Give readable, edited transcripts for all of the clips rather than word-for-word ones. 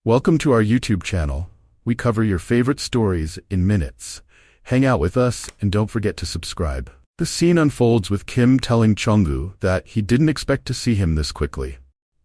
Welcome to our YouTube channel. We cover your favorite stories in minutes. Hang out with us and don't forget to subscribe. The scene unfolds with Kim telling Chunggu that he didn't expect to see him this quickly.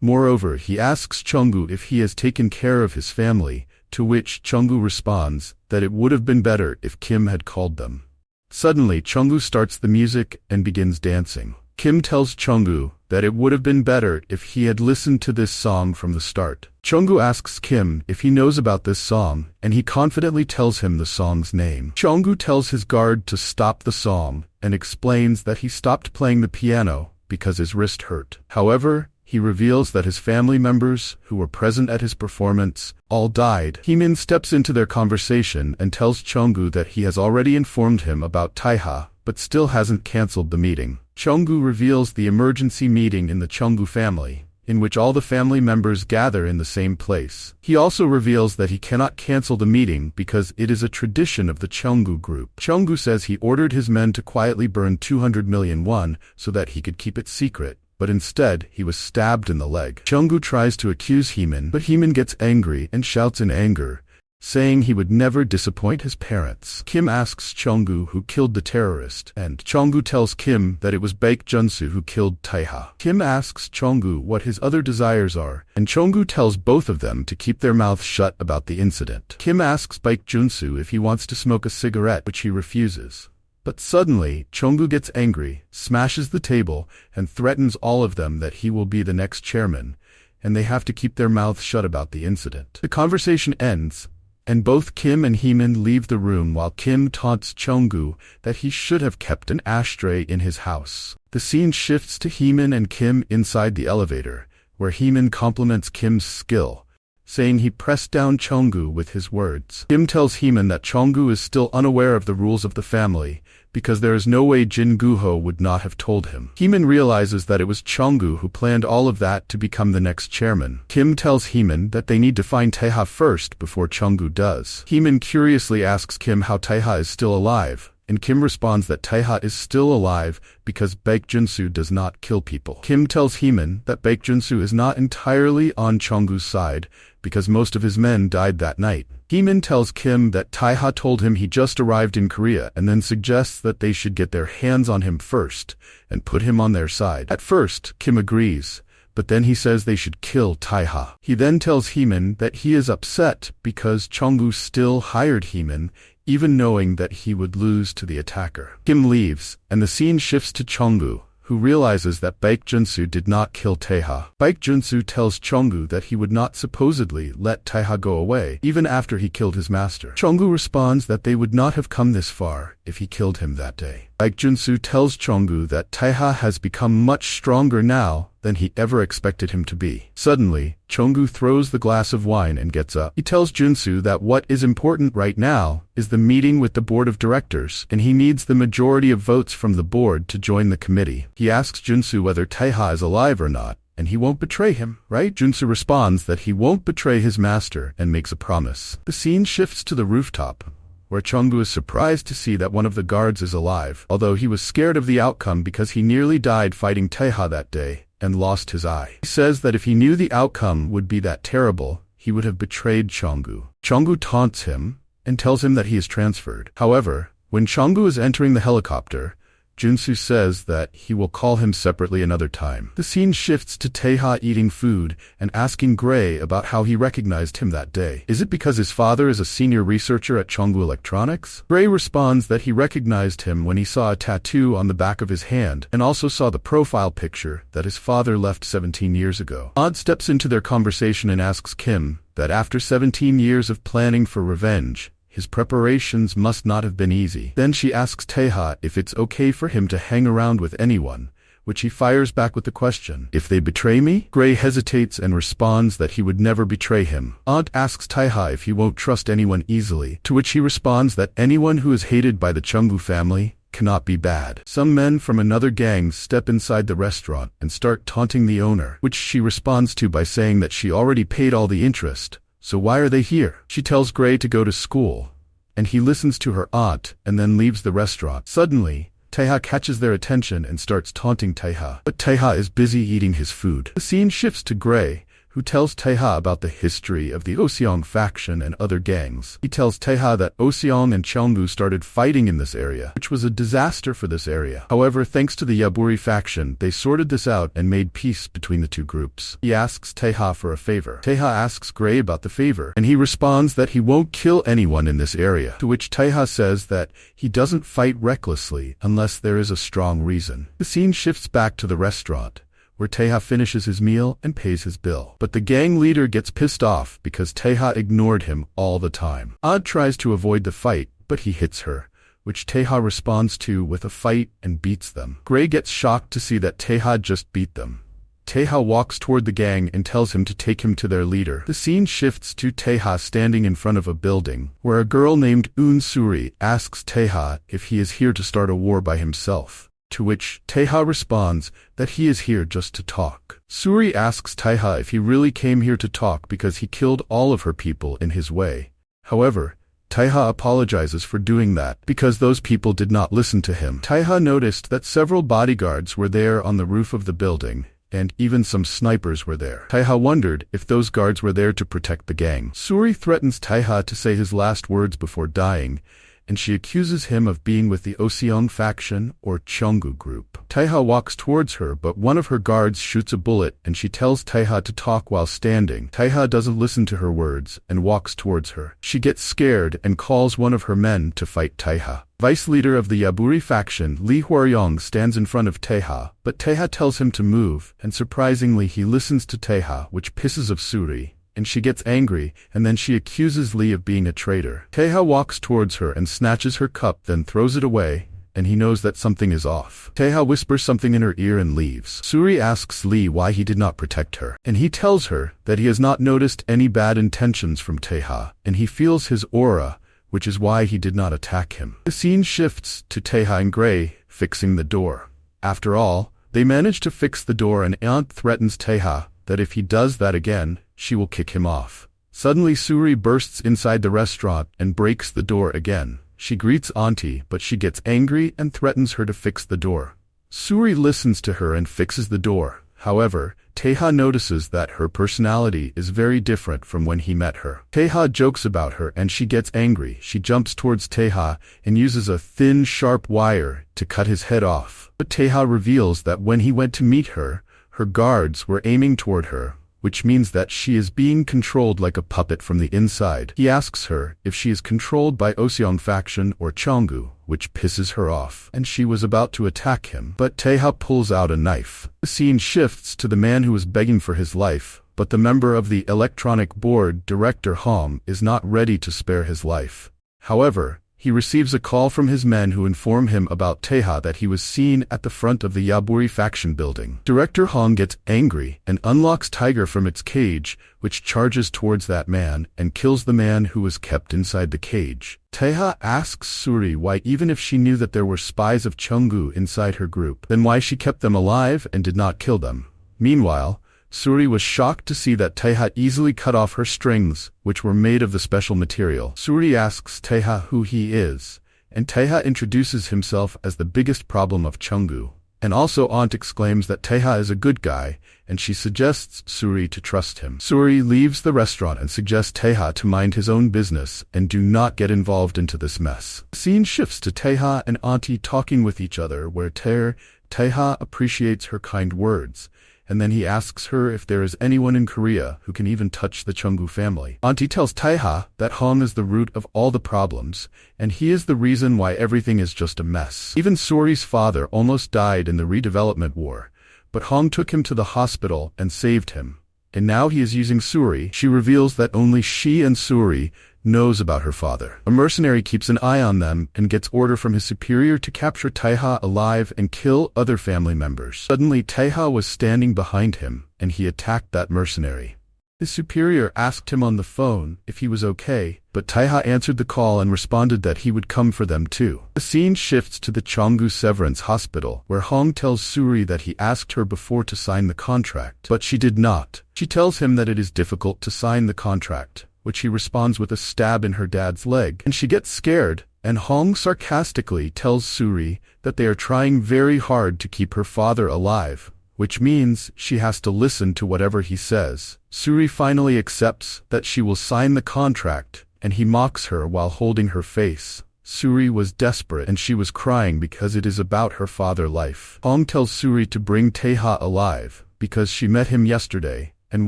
Moreover, he asks Chunggu if he has taken care of his family, to which Chunggu responds that it would have been better if Kim had called them. Suddenly, Chunggu starts the music and begins dancing. Kim tells Chunggu that it would have been better if he had listened to this song from the start. Chunggu asks Kim if he knows about this song, and he confidently tells him the song's name. Chunggu tells his guard to stop the song and explains that he stopped playing the piano because his wrist hurt. However, he reveals that his family members, who were present at his performance, all died. Heemin steps into their conversation and tells Chunggu that he has already informed him about Taeha, but still hasn't cancelled the meeting. Chunggu reveals the emergency meeting in the Chunggu family, in which all the family members gather in the same place. He also reveals that he cannot cancel the meeting because it is a tradition of the Chunggu group. Chunggu says he ordered his men to quietly burn 200 million won so that he could keep it secret, but instead he was stabbed in the leg. Chunggu tries to accuse Heemin, but Heemin gets angry and shouts in anger, saying he would never disappoint his parents. Kim asks Chunggu who killed the terrorist, and Chunggu tells Kim that it was Baek Junsu who killed Taeha. Kim asks Chunggu what his other desires are, and Chunggu tells both of them to keep their mouths shut about the incident. Kim asks Baek Junsu if he wants to smoke a cigarette, which he refuses. But suddenly, Chunggu gets angry, smashes the table, and threatens all of them that he will be the next chairman, and they have to keep their mouths shut about the incident. The conversation ends, and both Kim and Heemin leave the room while Kim taunts Chunggu that he should have kept an ashtray in his house. The scene shifts to Heemin and Kim inside the elevator, where Heemin compliments Kim's skill, saying he pressed down Chunggu with his words. Kim tells Heemin that Chunggu is still unaware of the rules of the family, because there is no way Jin Guho would not have told him. Heemin realizes that it was Chunggu who planned all of that to become the next chairman. Kim tells Heemin that they need to find Taeha first before Chunggu does. Heemin curiously asks Kim how Taeha is still alive, and Kim responds that Taeha is still alive because Baek Junsu does not kill people. Kim tells Heemin that Baek Junsu is not entirely on Chunggu's side because most of his men died that night. Heemin tells Kim that Taeha told him he just arrived in Korea and then suggests that they should get their hands on him first and put him on their side. At first, Kim agrees, but then he says they should kill Taeha. He then tells Heemin that he is upset because Chunggu still hired Heemin, even knowing that he would lose to the attacker. Kim leaves, and the scene shifts to Chunggu, who realizes that Baek Junsu did not kill Taeha. Baek Junsu tells Chunggu that he would not supposedly let Taeha go away, even after he killed his master. Chunggu responds that they would not have come this far if he killed him that day. Baek Junsu tells Chunggu that Taeha has become much stronger now than he ever expected him to be. Suddenly, Chunggu throws the glass of wine and gets up. He tells Junsu that what is important right now is the meeting with the board of directors, and he needs the majority of votes from the board to join the committee. He asks Junsu whether Taeha is alive or not, and he won't betray him, right? Junsu responds that he won't betray his master and makes a promise. The scene shifts to the rooftop, where Chunggu is surprised to see that one of the guards is alive, although he was scared of the outcome because he nearly died fighting Taeha that day and lost his eye. He says that if he knew the outcome would be that terrible, he would have betrayed Chunggu. Chunggu taunts him and tells him that he is transferred. However, when Chunggu is entering the helicopter, Junsu says that he will call him separately another time. The scene shifts to Taeha eating food and asking Gray about how he recognized him that day. Is it because his father is a senior researcher at Chunggu Electronics? Gray responds that he recognized him when he saw a tattoo on the back of his hand and also saw the profile picture that his father left 17 years ago. Odd steps into their conversation and asks Kim that after 17 years of planning for revenge, his preparations must not have been easy. Then she asks Taeha if it's okay for him to hang around with anyone, which he fires back with the question, "If they betray me?" Gray hesitates and responds that he would never betray him. Aunt asks Taeha if he won't trust anyone easily, to which he responds that anyone who is hated by the Chunggu family cannot be bad. Some men from another gang step inside the restaurant and start taunting the owner, which she responds to by saying that she already paid all the interest, so why are they here? She tells Gray to go to school, and he listens to her aunt and then leaves the restaurant. Suddenly, Taeha catches their attention and starts taunting Taeha, but Taeha is busy eating his food. The scene shifts to Gray, who tells Taeha about the history of the Oseong faction and other gangs. He tells Taeha that Oseong and Cheonggu started fighting in this area, which was a disaster for this area. However, thanks to the Yaburi faction, they sorted this out and made peace between the two groups. He asks Taeha for a favor. Taeha asks Gray about the favor, and he responds that he won't kill anyone in this area, to which Taeha says that he doesn't fight recklessly unless there is a strong reason. The scene shifts back to the restaurant, where Taeha finishes his meal and pays his bill. But the gang leader gets pissed off because Taeha ignored him all the time. Odd tries to avoid the fight, but he hits her, which Taeha responds to with a fight and beats them. Gray gets shocked to see that Taeha just beat them. Taeha walks toward the gang and tells him to take him to their leader. The scene shifts to Taeha standing in front of a building, where a girl named Suri asks Taeha if he is here to start a war by himself, to which Taeha responds that he is here just to talk. Suri asks Taeha if he really came here to talk because he killed all of her people in his way. However, Taeha apologizes for doing that because those people did not listen to him. Taeha noticed that several bodyguards were there on the roof of the building, and even some snipers were there. Taeha wondered if those guards were there to protect the gang. Suri threatens Taeha to say his last words before dying, and she accuses him of being with the Oseong faction or Cheonggu group. Taeha walks towards her, but one of her guards shoots a bullet and she tells Taeha to talk while standing. Taeha doesn't listen to her words and walks towards her. She gets scared and calls one of her men to fight Taeha. Vice leader of the Yaburi faction, Lee Hwaryong, stands in front of Taeha, but Taeha tells him to move, and surprisingly he listens to Taeha, which pisses off Suri, and she gets angry, and then she accuses Lee of being a traitor. Taeha walks towards her and snatches her cup, then throws it away, and he knows that something is off. Taeha whispers something in her ear and leaves. Suri asks Lee why he did not protect her, and he tells her that he has not noticed any bad intentions from Taeha, and he feels his aura, which is why he did not attack him. The scene shifts to Taeha and Gray fixing the door. After all, they manage to fix the door, and Aunt threatens Taeha that if he does that again, she will kick him off. Suddenly Suri bursts inside the restaurant and breaks the door again. She greets Auntie, but she gets angry and threatens her to fix the door. Suri listens to her and fixes the door. However, Taeha notices that her personality is very different from when he met her. Taeha jokes about her and she gets angry. She jumps towards Taeha and uses a thin, sharp wire to cut his head off. But Taeha reveals that when he went to meet her, her guards were aiming toward her, which means that she is being controlled like a puppet from the inside. He asks her if she is controlled by Oseong faction or Cheonggu, which pisses her off, and she was about to attack him, but Taeha pulls out a knife. The scene shifts to the man who is begging for his life, but the member of the electronic board, Director Hong, is not ready to spare his life. However, he receives a call from his men who inform him about Taeha that he was seen at the front of the Yaburi faction building. Director Hong gets angry and unlocks Tiger from its cage, which charges towards that man and kills the man who was kept inside the cage. Taeha asks Suri why, even if she knew that there were spies of Cheonggu inside her group, then why she kept them alive and did not kill them. Meanwhile, Suri was shocked to see that Taeha easily cut off her strings, which were made of the special material. Suri asks Taeha who he is, and Taeha introduces himself as the biggest problem of Cheonggu. And also Aunt exclaims that Taeha is a good guy, and she suggests Suri to trust him. Suri leaves the restaurant and suggests Taeha to mind his own business and do not get involved into this mess. The scene shifts to Taeha and Auntie talking with each other, where Taeha appreciates her kind words, and then he asks her if there is anyone in Korea who can even touch the Cheonggu family. Auntie tells Taeha that Hong is the root of all the problems, and he is the reason why everything is just a mess. Even Suri's father almost died in the redevelopment war, but Hong took him to the hospital and saved him. And now he is using Suri. She reveals that only she and Suri knows about her father. A mercenary keeps an eye on them and gets order from his superior to capture Taeha alive and kill other family members. Suddenly Taeha was standing behind him, and he attacked that mercenary. His superior asked him on the phone if he was okay, but Taeha answered the call and responded that he would come for them too. The scene shifts to the Cheonggu Severance Hospital, where Hong tells Suri that he asked her before to sign the contract, but she did not. She tells him that it is difficult to sign the contract, which he responds with a stab in her dad's leg, and she gets scared, and Hong sarcastically tells Suri that they are trying very hard to keep her father alive, which means she has to listen to whatever he says. Suri finally accepts that she will sign the contract, and he mocks her while holding her face. Suri was desperate and she was crying because it is about her father's life. Hong tells Suri to bring Taeha alive, because she met him yesterday, and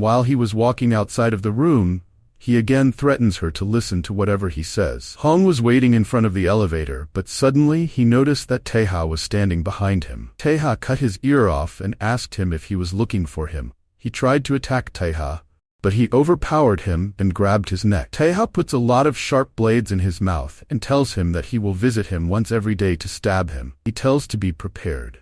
while he was walking outside of the room, he again threatens her to listen to whatever he says. Hong was waiting in front of the elevator, but suddenly he noticed that Taeha was standing behind him. Taeha cut his ear off and asked him if he was looking for him. He tried to attack Taeha, but he overpowered him and grabbed his neck. Taeha puts a lot of sharp blades in his mouth and tells him that he will visit him once every day to stab him. He tells to be prepared.